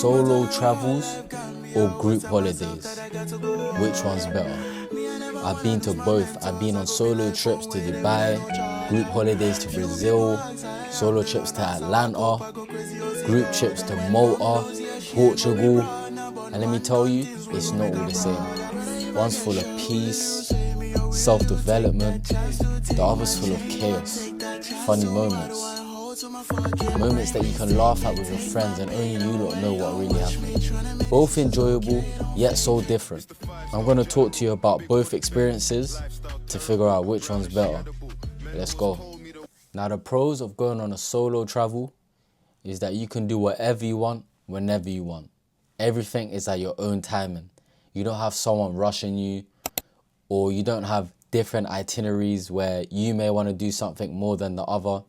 Solo travels or group holidays? Which one's better? I've been to both. I've been on solo trips to Dubai, group holidays to Brazil, solo trips to Atlanta, group trips to Malta, Portugal. And let me tell you, it's not all the same. One's full of peace, self-development, the other's full of chaos, funny moments. Moments that you can laugh at with your friends and only you lot know what really happened. Both enjoyable, yet so different. I'm going to talk to you about both experiences to figure out which one's better. Let's go. Now, the pros of going on a solo travel is that you can do whatever you want, whenever you want. Everything is at your own timing. You don't have someone rushing you, or you don't have different itineraries where you may want to do something more than the other.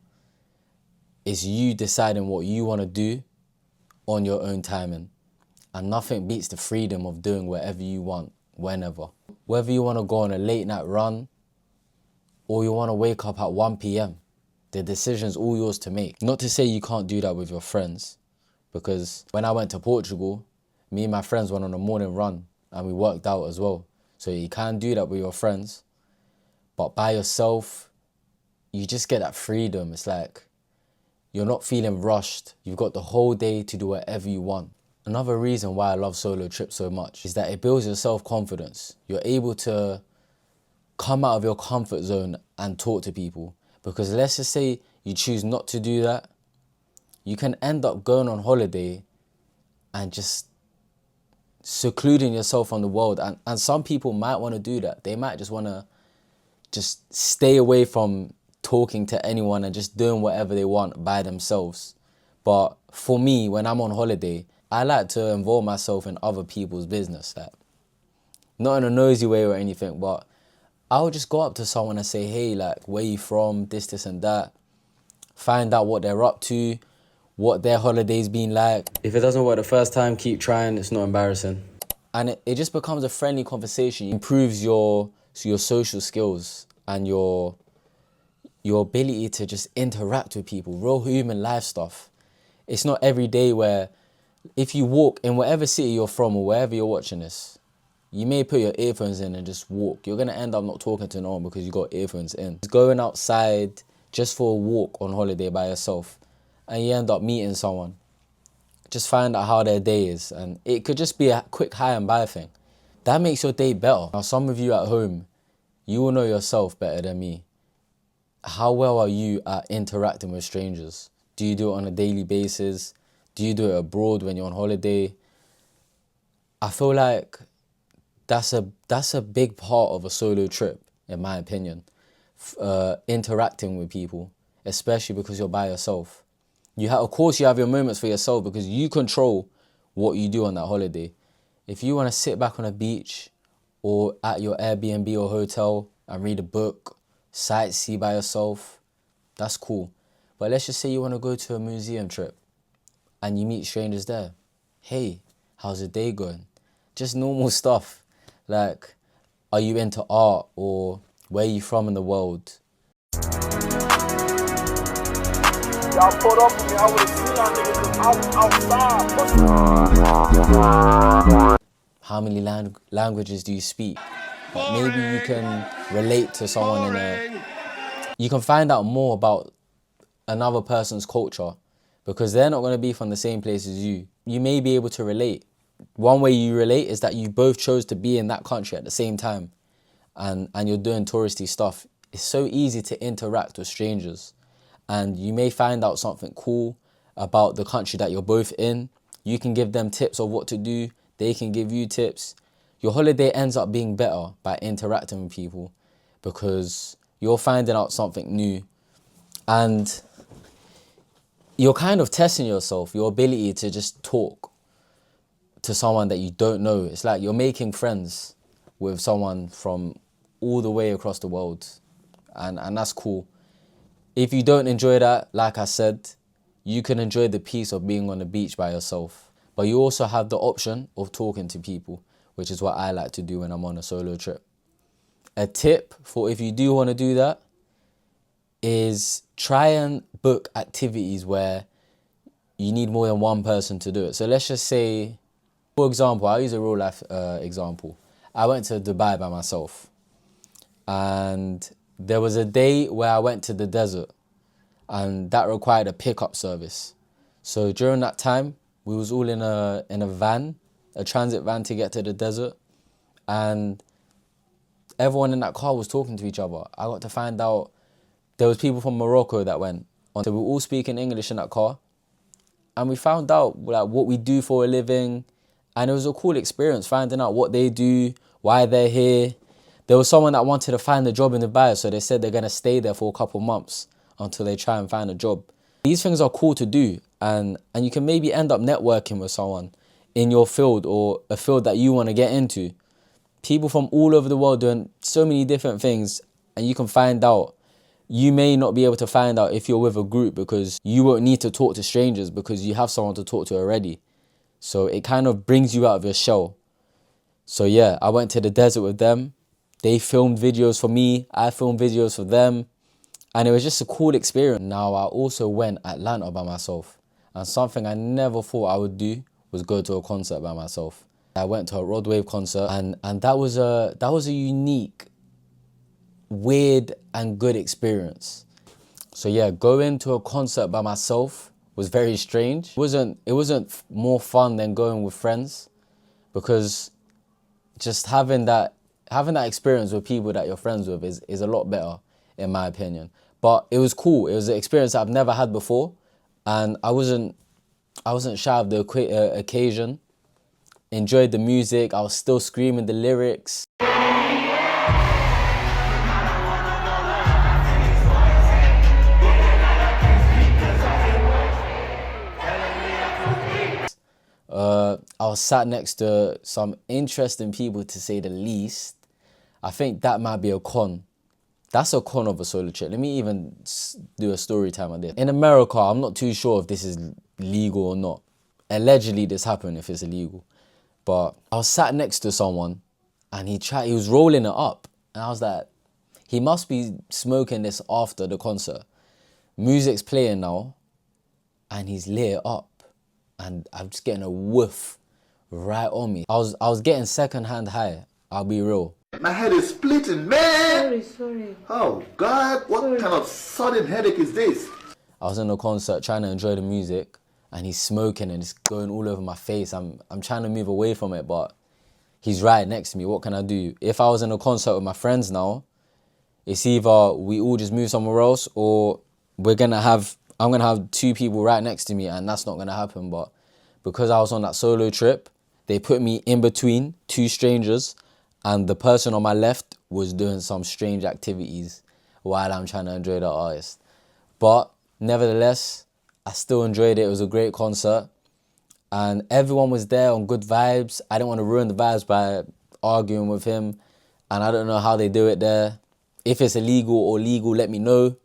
It's you deciding what you want to do on your own timing. And nothing beats the freedom of doing whatever you want, whenever. Whether you want to go on a late night run or you want to wake up at 1 p.m, the decision's all yours to make. Not to say you can't do that with your friends, because when I went to Portugal, me and my friends went on a morning run and we worked out as well. So you can do that with your friends, but by yourself, you just get that freedom. It's like you're not feeling rushed. You've got the whole day to do whatever you want. Another reason why I love solo trips so much is that it builds your self-confidence. You're able to come out of your comfort zone and talk to people. Because let's just say you choose not to do that, you can end up going on holiday and just secluding yourself from the world. And some people might want to do that. They might just want to just stay away from talking to anyone and just doing whatever they want by themselves. But for me, when I'm on holiday, I like to involve myself in other people's business. Like, not in a nosy way or anything, but I'll just go up to someone and say, hey, like, where you from, this and that. Find out what they're up to, what their holiday's been like. If it doesn't work the first time, keep trying, it's not embarrassing. And it just becomes a friendly conversation. It improves your social skills and your ability to just interact with people, real human life stuff. It's not every day where if you walk in whatever city you're from or wherever you're watching this, you may put your earphones in and just walk. You're going to end up not talking to no one because you got earphones in. Going outside just for a walk on holiday by yourself and you end up meeting someone. Just find out how their day is, and it could just be a quick hi and bye thing. That makes your day better. Now, some of you at home, you will know yourself better than me. How well are you at interacting with strangers? Do you do it on a daily basis? Do you do it abroad when you're on holiday? I feel like that's a big part of a solo trip, in my opinion. Interacting with people, especially because you're by yourself. Of course, you have your moments for yourself because you control what you do on that holiday. If you want to sit back on a beach or at your Airbnb or hotel and read a book, sightsee by yourself, that's cool. But let's just say you want to go to a museum trip and you meet strangers there. Hey, how's the day going? Just normal stuff. Like, are you into art, or where are you from in the world? Y'all pulled up with me, I would've seen y'all niggas, I was outside. How many languages do you speak? Like, maybe you can relate to someone you can find out more about another person's culture because they're not going to be from the same place as you. You may be able to relate. One way you relate is that you both chose to be in that country at the same time and you're doing touristy stuff. It's so easy to interact with strangers and you may find out something cool about the country that you're both in. You can give them tips of what to do. They can give you tips. Your holiday ends up being better by interacting with people because you're finding out something new and you're kind of testing yourself, your ability to just talk to someone that you don't know. It's like you're making friends with someone from all the way across the world and that's cool. If you don't enjoy that, like I said, you can enjoy the peace of being on the beach by yourself. But you also have the option of talking to people, which is what I like to do when I'm on a solo trip. A tip for if you do want to do that is try and book activities where you need more than one person to do it. So let's just say, for example, I'll use a real life example. I went to Dubai by myself, and there was a day where I went to the desert, and that required a pickup service. So during that time, we was all in a van, a transit van to get to the desert, and everyone in that car was talking to each other. I got to find out there was people from Morocco that went on. So we were all speaking English in that car, and we found out like what we do for a living, and it was a cool experience finding out what they do, why they're here. There was someone that wanted to find a job in Dubai, so they said they're going to stay there for a couple months until they try and find a job. These things are cool to do, and you can maybe end up networking with someone in your field or a field that you want to get into. People from all over the world doing so many different things, and you can find out. You may not be able to find out if you're with a group because you won't need to talk to strangers because you have someone to talk to already. So it kind of brings you out of your shell. So yeah, I went to the desert with them. They filmed videos for me. I filmed videos for them. And it was just a cool experience. Now, I also went Atlanta by myself. And something I never thought I would do was go to a concert by myself. I went to a Rod Wave concert, and that was a unique, weird and good experience. So yeah, going to a concert by myself was very strange. It wasn't more fun than going with friends, because just having that experience with people that you're friends with is a lot better, in my opinion. But it was cool. It was an experience I've never had before, and I wasn't shy of the occasion. Enjoyed the music. I was still screaming the lyrics. I was sat next to some interesting people, to say the least. I think that might be a con. That's a con of a solo trip. Let me even do a story time on this. In America, I'm not too sure if this is legal or not. Allegedly, this happened if it's illegal. But I was sat next to someone, and he was rolling it up. And I was like, he must be smoking this after the concert. Music's playing now, and he's lit it up. And I'm just getting a whiff right on me. I was getting secondhand high. I'll be real. My head is splitting, man. Sorry. Oh God, what kind of sudden headache is this? I was in a concert trying to enjoy the music, and he's smoking and it's going all over my face. I'm trying to move away from it, but he's right next to me. What can I do? If I was in a concert with my friends now, it's either we all just move somewhere else, or I'm gonna have two people right next to me, and that's not gonna happen. But because I was on that solo trip, they put me in between two strangers, and the person on my left was doing some strange activities while I'm trying to enjoy the artist. But nevertheless, I still enjoyed it. It was a great concert, and everyone was there on good vibes. I didn't want to ruin the vibes by arguing with him, and I don't know how they do it there. If it's illegal or legal, let me know.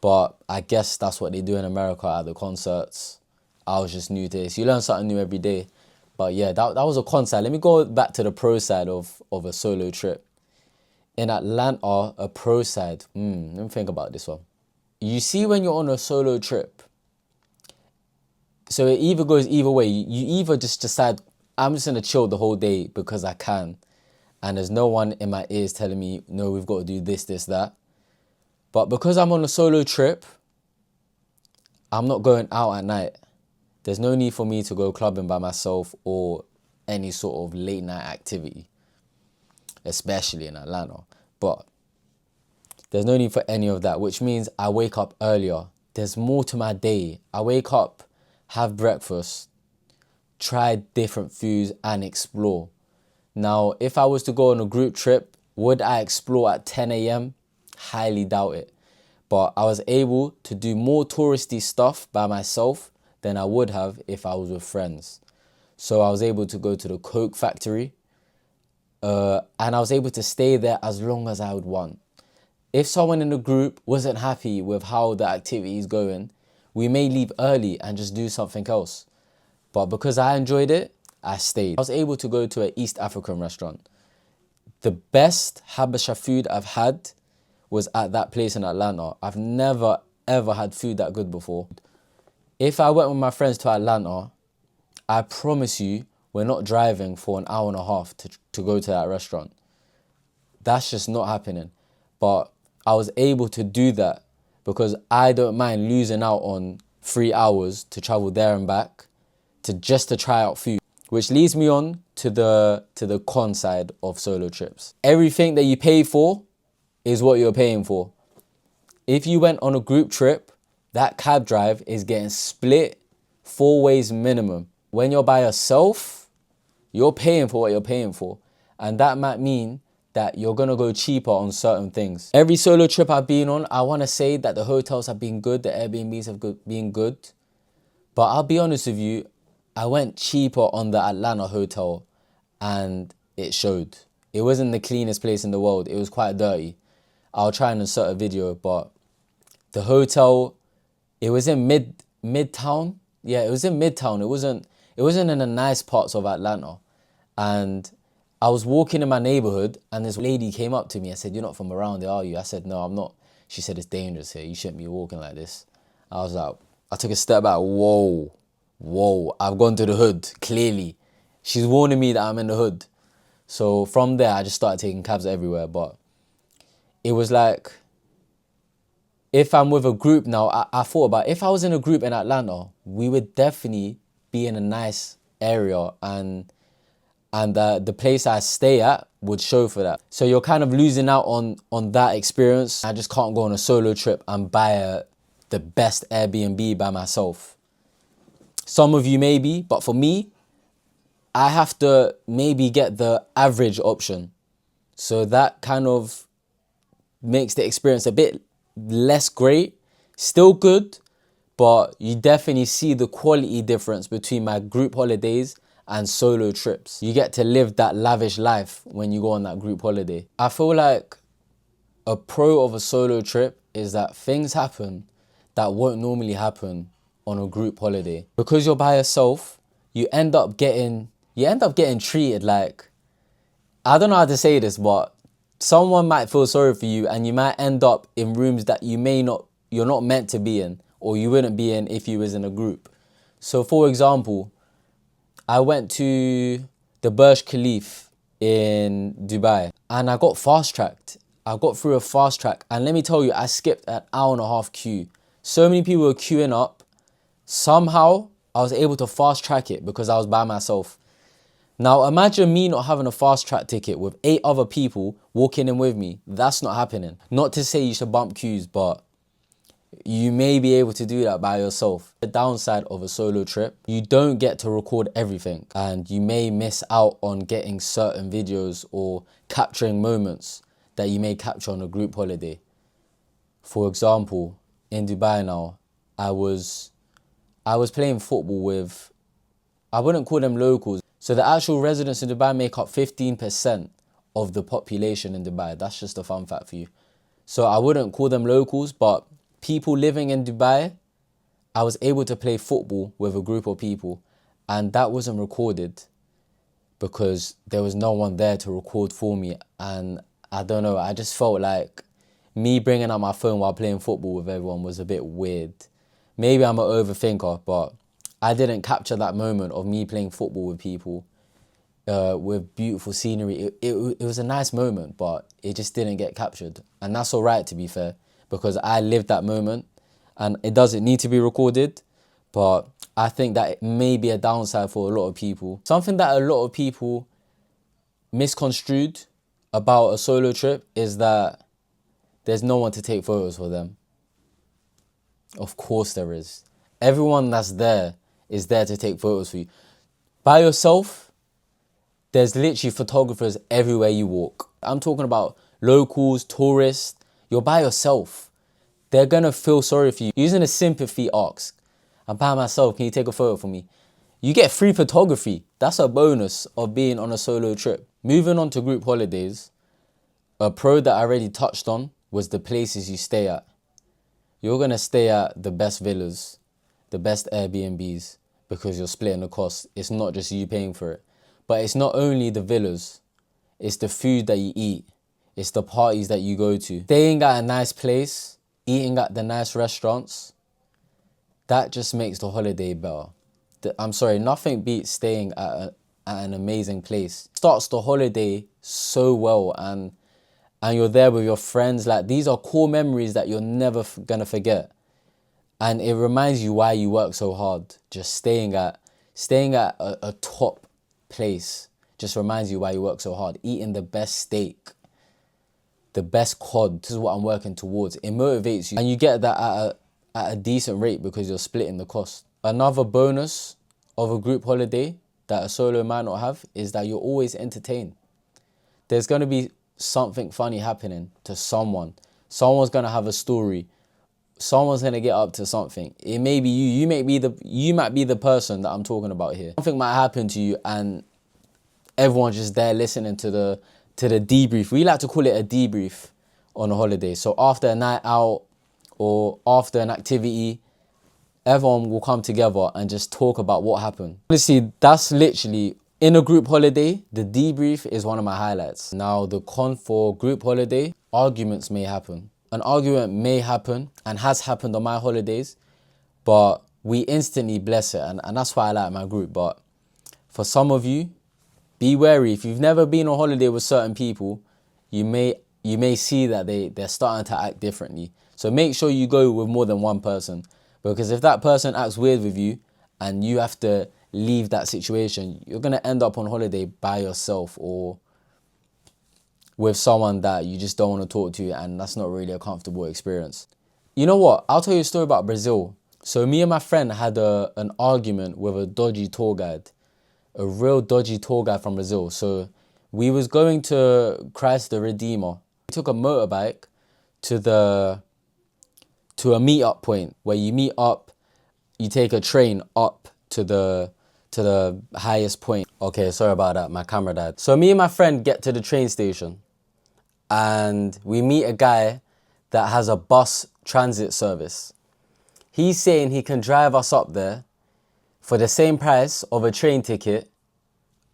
But I guess that's what they do in America at the concerts. I was just new to this. You learn something new every day. But yeah, that was a con side. Let me go back to the pro side of a solo trip. In Atlanta, a pro side. Let me think about this one. You see, when you're on a solo trip, so it either goes either way. You either just decide, I'm just going to chill the whole day because I can, and there's no one in my ears telling me, no, we've got to do this, that. But because I'm on a solo trip, I'm not going out at night. There's no need for me to go clubbing by myself or any sort of late night activity, especially in Atlanta. But there's no need for any of that, which means I wake up earlier. There's more to my day. I wake up, have breakfast, try different foods and explore. Now, if I was to go on a group trip, would I explore at 10 a.m.? Highly doubt it. But I was able to do more touristy stuff by myself than I would have if I was with friends. So I was able to go to the Coke factory, and I was able to stay there as long as I would want. If someone in the group wasn't happy with how the activity is going, we may leave early and just do something else. But because I enjoyed it, I stayed. I was able to go to an East African restaurant. The best Habesha food I've had was at that place in Atlanta. I've never, ever had food that good before. If I went with my friends to Atlanta, I promise you, we're not driving for an hour and a half to go to that restaurant. That's just not happening. But I was able to do that because I don't mind losing out on 3 hours to travel there and back to try out food. Which leads me on to the con side of solo trips. Everything that you pay for is what you're paying for. If you went on a group trip, that cab drive is getting split 4 ways minimum. When you're by yourself, you're paying for what you're paying for. And that might mean that you're gonna go cheaper on certain things. Every solo trip I've been on, I wanna say that the hotels have been good, the Airbnbs have been good. But I'll be honest with you, I went cheaper on the Atlanta hotel and it showed. It wasn't the cleanest place in the world. It was quite dirty. I'll try and insert a video, but the hotel, it was in Midtown. Yeah, it was in Midtown. It wasn't in the nice parts of Atlanta. And I was walking in my neighborhood and this lady came up to me. I said, "You're not from around here, are you?" I said, "No, I'm not." She said, "It's dangerous here. You shouldn't be walking like this." I was like, I took a step back. Whoa, I've gone to the hood, clearly. She's warning me that I'm in the hood. So from there, I just started taking cabs everywhere. But it was like, if I'm with a group now, I thought about, if I was in a group in Atlanta, we would definitely be in a nice area and the place I stay at would show for that. So you're kind of losing out on that experience. I just can't go on a solo trip and buy the best Airbnb by myself. Some of you maybe, but for me, I have to maybe get the average option. So that kind of makes the experience a bit less great. Still good, but you definitely see the quality difference between my group holidays and solo trips. You get to live that lavish life when you go on that group holiday. I feel like a pro of a solo trip is that things happen that won't normally happen on a group holiday. Because you're by yourself, you end up getting treated like, I don't know how to say this, but someone might feel sorry for you and you might end up in rooms that you're not meant to be in, or you wouldn't be in if you was in a group. So for example, I went to the Burj Khalifa in Dubai and I got fast tracked. I got through a fast track and let me tell you, I skipped an hour and a half queue. So many people were queuing up. Somehow I was able to fast track it because I was by myself. Now imagine me not having a fast track ticket with 8 other people walking in with me. That's not happening. Not to say you should bump queues, but you may be able to do that by yourself. The downside of a solo trip, you don't get to record everything and you may miss out on getting certain videos or capturing moments that you may capture on a group holiday. For example, in Dubai now, I was playing football with, I wouldn't call them locals. So the actual residents in Dubai make up 15% of the population in Dubai. That's just a fun fact for you. So I wouldn't call them locals, but people living in Dubai, I was able to play football with a group of people and that wasn't recorded because there was no one there to record for me. And I don't know, I just felt like me bringing out my phone while playing football with everyone was a bit weird. Maybe I'm an overthinker, but I didn't capture that moment of me playing football with people with beautiful scenery. It was a nice moment, but it just didn't get captured. And that's all right, to be fair, because I lived that moment and it doesn't need to be recorded. But I think that it may be a downside for a lot of people. Something that a lot of people misconstrued about a solo trip is that there's no one to take photos for them. Of course there is. Everyone that's there is there to take photos for you. By yourself, there's literally photographers everywhere you walk. I'm talking about locals, tourists. You're by yourself. They're gonna feel sorry for you. Using a sympathy ask, I'm by myself, can you take a photo for me? You get free photography. That's a bonus of being on a solo trip. Moving on to group holidays, a pro that I already touched on was the places you stay at. You're gonna stay at the best villas, the best Airbnbs, because you're splitting the cost. It's not just you paying for it. But it's not only the villas, it's the food that you eat. It's the parties that you go to. Staying at a nice place, eating at the nice restaurants, that just makes the holiday better. I'm sorry, nothing beats staying at an amazing place. Starts the holiday so well, and you're there with your friends. Like, these are core memories that you're never gonna forget. And it reminds you why you work so hard. Just staying at a top place just reminds you why you work so hard. Eating the best steak, the best cod. This is what I'm working towards. It motivates you. And you get that at a decent rate because you're splitting the cost. Another bonus of a group holiday that a solo might not have is that you're always entertained. There's going to be something funny happening to someone. Someone's going to have a story. Someone's going to get up to something. It may be you. You might be the person that I'm talking about here. Something might happen to you and everyone's just there listening to the debrief. We like to call it a debrief on a holiday. So after a night out or after an activity, everyone will come together and just talk about what happened. Honestly, that's literally, in a group holiday, the debrief is one of my highlights. Now, the con for group holiday, arguments may happen. An argument may happen and has happened on my holidays, but we instantly bless it. And that's why I like my group. But for some of you, be wary. If you've never been on holiday with certain people, you may see that they're starting to act differently. So make sure you go with more than one person. Because if that person acts weird with you and you have to leave that situation, you're going to end up on holiday by yourself or with someone that you just don't want to talk to, and that's not really a comfortable experience. You know what? I'll tell you a story about Brazil. So me and my friend had an argument with a dodgy tour guide, a real dodgy tour guide from Brazil. So we was going to Christ the Redeemer. We took a motorbike to a meet-up point where you meet up, you take a train up to the highest point. Okay, sorry about that, my camera died. So me and my friend get to the train station and we meet a guy that has a bus transit service. He's saying he can drive us up there for the same price of a train ticket,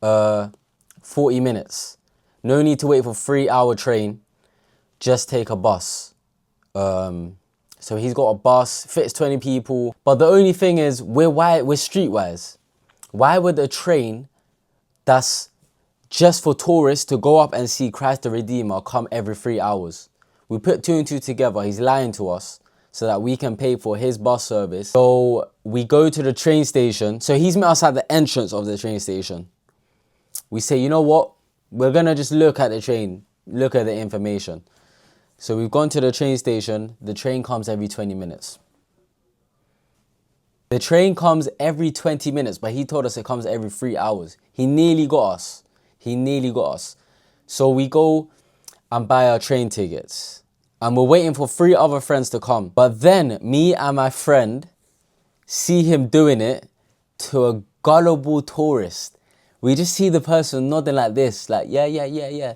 40 minutes. No need to wait for a 3-hour train, just take a bus. So he's got a bus, fits 20 people. But the only thing is, we're streetwise. Why would a train that's just for tourists to go up and see Christ the Redeemer come every 3 hours? We put 2 and 2 together. He's lying to us so that we can pay for his bus service. So we go to the train station. So he's met us at the entrance of the train station. We say, you know what? We're going to just look at the train, look at the information. So we've gone to the train station. The train comes every 20 minutes. The train comes every 20 minutes, but he told us it comes every 3 hours. He nearly got us. So we go and buy our train tickets. And we're waiting for 3 other friends to come. But then me and my friend see him doing it to a gullible tourist. We just see the person nodding like this, like, yeah.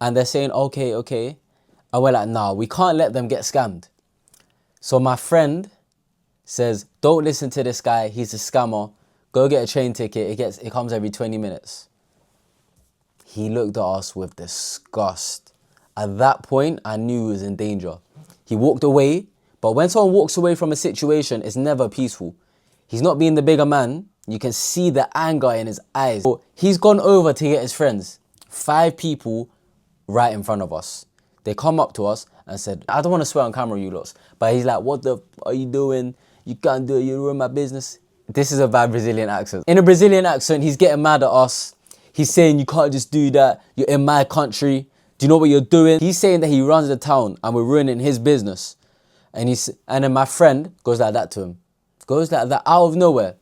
And they're saying, okay. And we're like, nah, we can't let them get scammed. So my friend says, don't listen to this guy. He's a scammer. Go get a train ticket. It comes every 20 minutes. He looked at us with disgust. At that point, I knew he was in danger. He walked away. But when someone walks away from a situation, it's never peaceful. He's not being the bigger man. You can see the anger in his eyes. So he's gone over to get his friends. 5 people right in front of us. They come up to us and said, I don't want to swear on camera, you lots. But he's like, what the are you doing? You can't do it. You ruin my business. This is a bad Brazilian accent. In a Brazilian accent, he's getting mad at us. He's saying, you can't just do that. You're in my country. Do you know what you're doing? He's saying that he runs the town and we're ruining his business. And then my friend goes like that to him. Goes like that out of nowhere.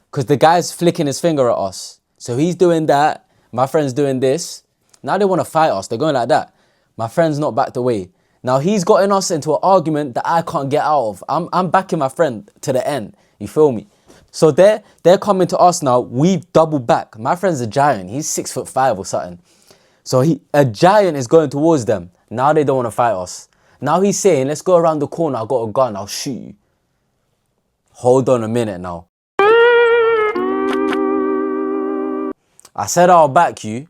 Because the guy's flicking his finger at us. So he's doing that. My friend's doing this. Now they want to fight us. They're going like that. My friend's not backed away. Now he's gotten us into an argument that I can't get out of. I'm backing my friend to the end. You feel me? So they're coming to us now. We've doubled back. My friend's a giant. He's 6'5" or something. So a giant is going towards them. Now they don't want to fight us. Now he's saying, let's go around the corner. I got a gun. I'll shoot you. Hold on a minute now. I said I'll back you.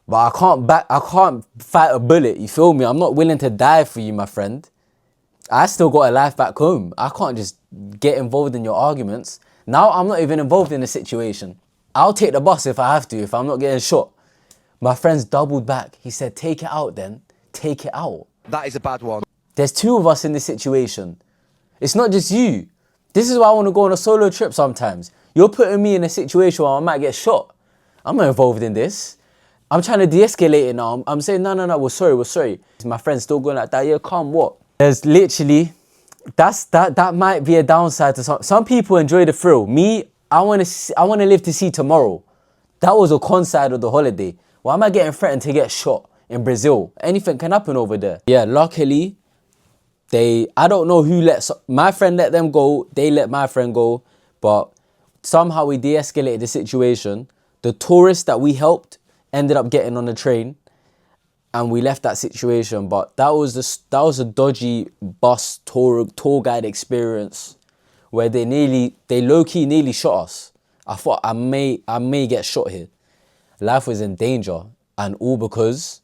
But I can't fight a bullet, you feel me? I'm not willing to die for you, my friend. I still got a life back home. I can't just get involved in your arguments. Now I'm not even involved in the situation. I'll take the bus if I have to, if I'm not getting shot. My friend's doubled back. He said, take it out then. Take it out. That is a bad one. There's two of us in this situation. It's not just you. This is why I want to go on a solo trip sometimes. You're putting me in a situation where I might get shot. I'm not involved in this. I'm trying to de-escalate it now. I'm saying, no, we're sorry. My friend's still going like that. Yeah, calm, what? There's literally, that might be a downside to some people enjoy the thrill. Me, I want to live to see tomorrow. That was a con side of the holiday. Why am I getting threatened to get shot in Brazil? Anything can happen over there. Yeah, luckily, I don't know who my friend let them go. They let my friend go. But somehow we de-escalated the situation. The tourists that we helped ended up getting on the train. And we left that situation. But that was a dodgy bus tour guide experience where they low-key nearly shot us. I thought I may get shot here. Life was in danger, and all because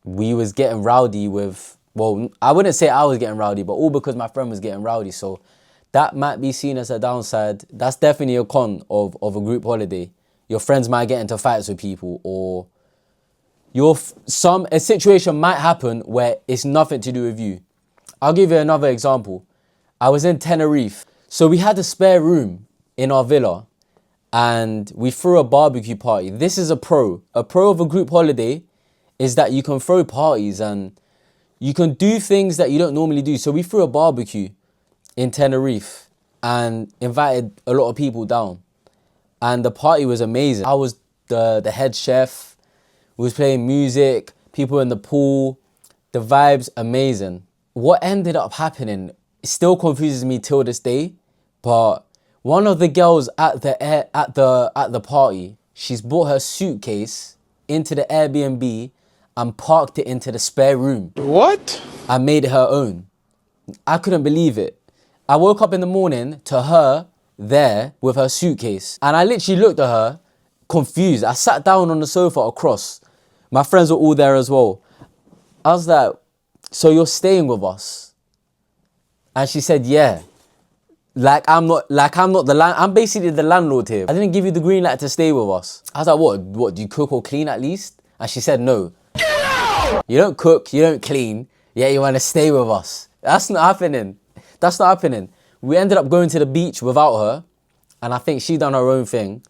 we was getting rowdy with, well, I wouldn't say I was getting rowdy, but all because my friend was getting rowdy. So that might be seen as a downside. That's definitely a con of a group holiday. Your friends might get into fights with people, or a situation might happen where it's nothing to do with you. I'll give you another example. I was in Tenerife. So we had a spare room in our villa, and we threw a barbecue party. This is a pro. A pro of a group holiday is that you can throw parties and you can do things that you don't normally do. So we threw a barbecue in Tenerife and invited a lot of people down. And the party was amazing. I was the head chef. We was playing music, people in the pool. The vibes, amazing. What ended up happening still confuses me till this day, but one of the girls at the party, she's brought her suitcase into the Airbnb and parked it into the spare room. What? And made it her own. I couldn't believe it. I woke up in the morning to her there with her suitcase. And I literally looked at her, confused. I sat down on the sofa across. My friends were all there as well. I was like, so you're staying with us? And she said, yeah. I'm basically the landlord here. I didn't give you the green light to stay with us. I was like, what, do you cook or clean at least? And she said, no. Get out! You don't cook, you don't clean, yet you want to stay with us. That's not happening. That's not happening. We ended up going to the beach without her, and I think she done her own thing.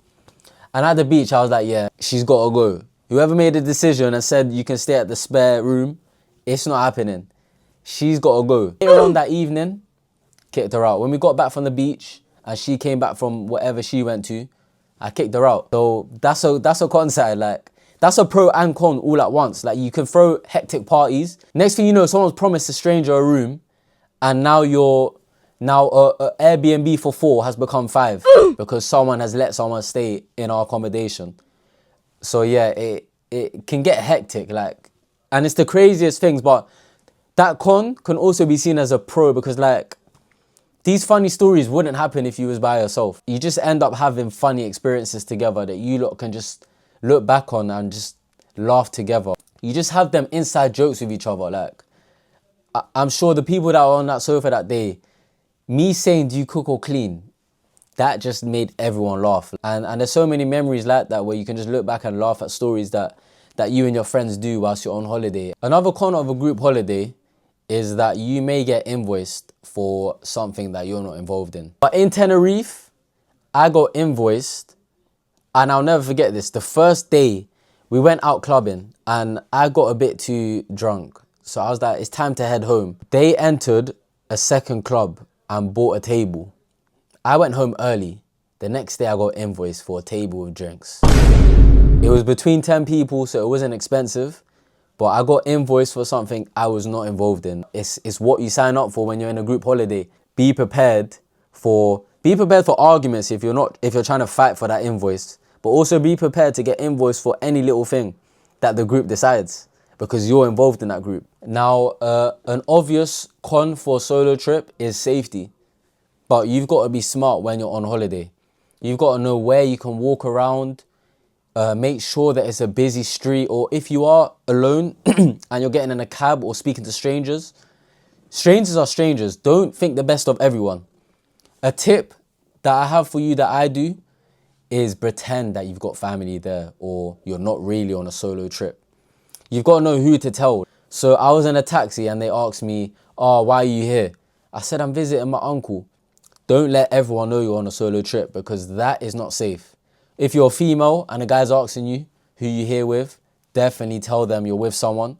And at the beach, I was like, yeah, she's got to go. Whoever made the decision and said you can stay at the spare room, it's not happening. She's got to go. Later on that evening, kicked her out. When we got back from the beach and she came back from whatever she went to, I kicked her out. So that's a con side. Like, that's a pro and con all at once. Like, you can throw hectic parties. Next thing you know, someone's promised a stranger a room, and now Airbnb for 4 has become 5 because someone has let someone stay in our accommodation. So yeah, it can get hectic, like, and it's the craziest things. But that con can also be seen as a pro because, like, these funny stories wouldn't happen if you was by yourself. You just end up having funny experiences together that you lot can just look back on and just laugh together. You just have them inside jokes with each other. Like, I'm sure the people that were on that sofa that day, me saying, do you cook or clean? That just made everyone laugh. And there's so many memories like that where you can just look back and laugh at stories that you and your friends do whilst you're on holiday. Another con of a group holiday is that you may get invoiced for something that you're not involved in. But in Tenerife, I got invoiced, and I'll never forget this. The first day, we went out clubbing and I got a bit too drunk. So I was like, it's time to head home. They entered a second club and bought a table. I went home early. The next day I got invoiced for a table of drinks. It was between 10 people, so it wasn't expensive, but I got invoiced for something I was not involved in. It's what you sign up for when you're in a group holiday. Be prepared for arguments if you're trying to fight for that invoice, but also be prepared to get invoiced for any little thing that the group decides because you're involved in that group. Now, an obvious con for a solo trip is safety. But you've got to be smart when you're on holiday. You've got to know where you can walk around, make sure that it's a busy street, or if you are alone and you're getting in a cab or speaking to strangers, Strangers are strangers. Don't think the best of everyone. A tip that I have for you that I do is pretend that you've got family there or you're not really on a solo trip. You've got to know who to tell. So I was in a taxi and they asked me, oh, why are you here? I said, I'm visiting my uncle. Don't let everyone know you're on a solo trip because that is not safe. If you're a female and a guy's asking you who you're here with, definitely tell them you're with someone,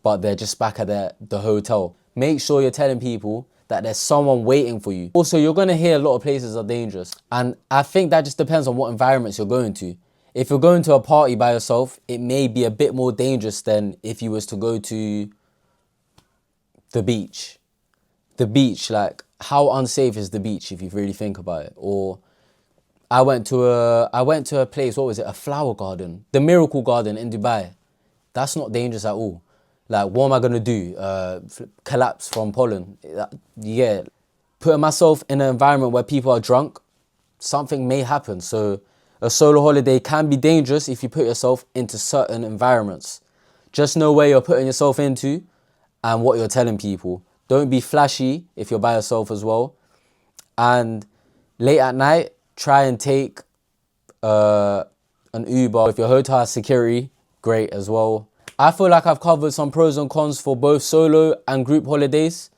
but they're just back at the hotel. Make sure you're telling people that there's someone waiting for you. Also, you're going to hear a lot of places are dangerous. And I think that just depends on what environments you're going to. If you're going to a party by yourself, it may be a bit more dangerous than if you was to go to the beach. The beach, like, how unsafe is the beach if you really think about it? Or I went to a place, what was it? A flower garden. The Miracle Garden in Dubai. That's not dangerous at all. Like, what am I going to do? Collapse from pollen? Yeah. Putting myself in an environment where people are drunk, something may happen. So a solo holiday can be dangerous if you put yourself into certain environments. Just know where you're putting yourself into and what you're telling people. Don't be flashy if you're by yourself as well. And late at night, try and take an Uber. If your hotel has security, great as well. I feel like I've covered some pros and cons for both solo and group holidays.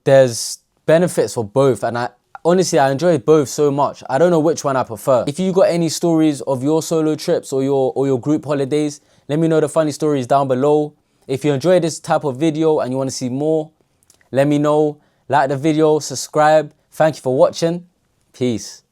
There's benefits for both, and honestly, I enjoy both so much. I don't know which one I prefer. If you got any stories of your solo trips or your group holidays, let me know the funny stories down below. If you enjoy this type of video and you want to see more, let me know. Like the video, subscribe. Thank you for watching. Peace.